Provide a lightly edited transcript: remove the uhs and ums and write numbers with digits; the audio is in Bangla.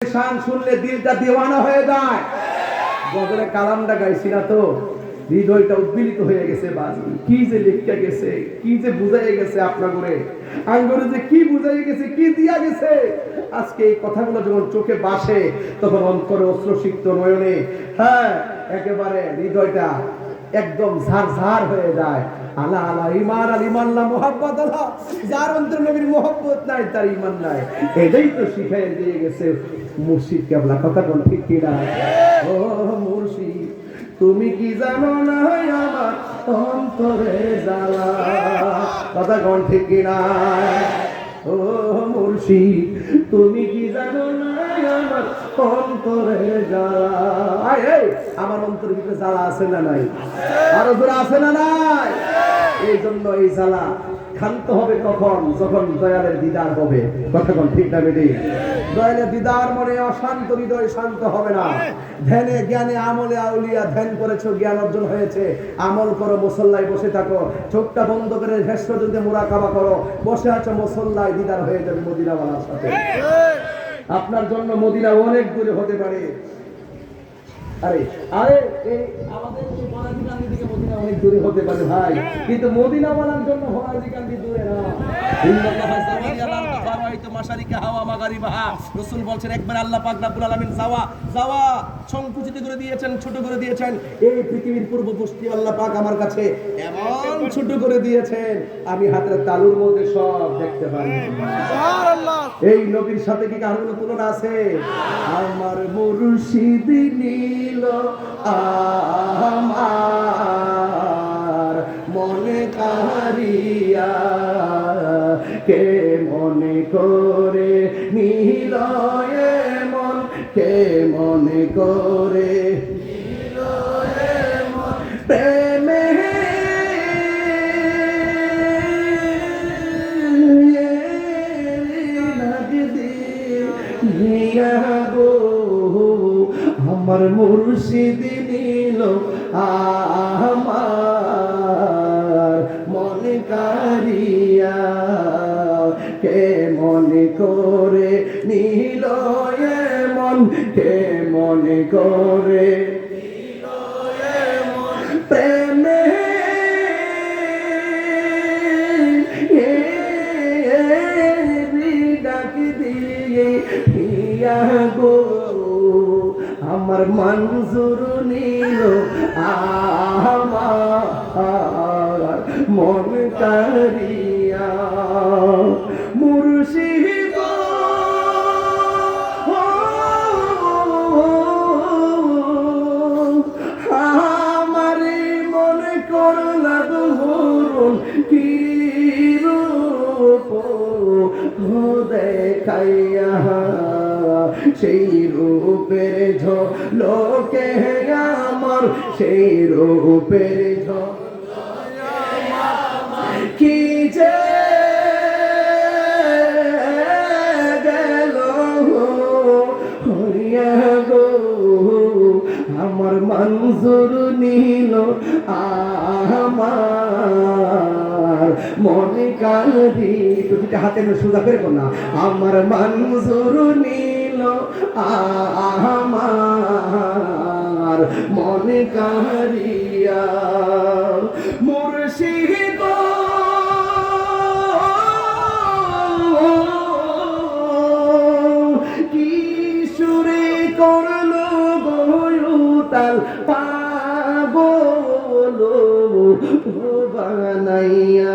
শান শুনলে দিলটা দিওয়ানা হয়ে যায়। গজলে কালামটা গাইছি না তো, হৃদয়টা উদ্বেলিত হয়ে গেছে। বাজি কি যে লিখতে গেছে, কি যে বুঝাই গেছে, আপনার করে আঙ্গুরে যে কি বুঝাই গেছে, কি দিয়া গেছে। আজকে এই কথাগুলো যখন চোখে বাসে, তখন অন্তরে অশ্রুসিক্ত নয়নে একেবারে হৃদয়টা একদম ঝারঝার হয়ে যায়। আলা আলা ইমান আল ইমান লা মুহাব্বত আলা, যার অন্তরে নবীর মুহাব্বত নাই তার ঈমান নাই। এটাই তো শিখায় দিয়ে গেছে মুর্শিদ কেবলা। কথা কোন ঠিক কি না? ও মুর্শিদ, তুমি কি জানো না আমার অন্তরে জ্বালা? কথা কোন ঠিক কি না? ও মুর্শিদ, তুমি কি জানো না আমার অন্তরে জ্বালা? আমার অন্তরের ভিতরে জ্বালা আছে না নাই? আরো জোরে আছে না নাই? এই জন্য এই জ্বালা ক্ষান্ত হবে কখন? যখন দয়ালের দিদার হবে। কথা কোন ঠিক না বেটি? দয়ালের দিদার মনে অশান্ত হৃদয় শান্ত হবে না। ধ্যানে জ্ঞানে আমলে আউলিয়া ধ্যান করেছো, জ্ঞান অর্জন হয়েছে, আমল করো, মুসল্লায় বসে থাকো, চোখটা বন্ধ করে শেষ পর্যন্ত মুরাকাবা করো। বসে আছো মুসল্লায়, দিদার হয়ে যাবে মদিনাওয়ালার সাথে। আপনার জন্য মদিনা অনেক দূরে হতে পারে। আরে আরে এই আমাদের হরাজিকান্দি থেকে মদিনা অনেক দূরে হতে পারে ভাই, কিন্তু মদিনাওয়ালার জন্য হরাজিকান্দি দূরে না। রাসূল বলছেন একবার আল্লাহ পাক রব্বুল আলামিন যাওয়া সংকুচিত করে দিয়েছেন, ছোট করে দিয়েছেন। এই পৃথিবীর পূর্ব পশ্চিম আল্লাহ পাক আমার কাছে এমন ছোট করে দিয়েছেন, আমি হাতের তালুর মধ্যে সব দেখতে পারি। সুবহানাল্লাহ। এই নবীর সাথে কি কারোর তুলনা আছে? আমার মুর্শিদ নীল আমার মনে কারিয়া, কে মনে করে নীল মন, কে মনে করে নীল মন, প্রেমে আমার মুর্শিদ নীল আমার মনে কারিয়া, কে মনে করে নীল মন, কে মনে করে প্রেমে ডাক দিয়ে ইয়া গো আমার মঞ্জুর নীল আমার মন কারিয়া। মুর্শিদ আমার মনে করলা ধরুন কি রূপ দেখাইয়া, সেই রূপের ঝলকে আমার, সেই রূপের ঝলকে কি যে গেল হইয়া গো আমার মঞ্জুর নীল আমার মনে কারি। দুটা হাতে সোজা করে বল না, আমার মঞ্জুর নীল আমার মনে কারিয়া। মুর্শিদ কি সুরে করলো গয়ুতাল পাগল বানাইয়া,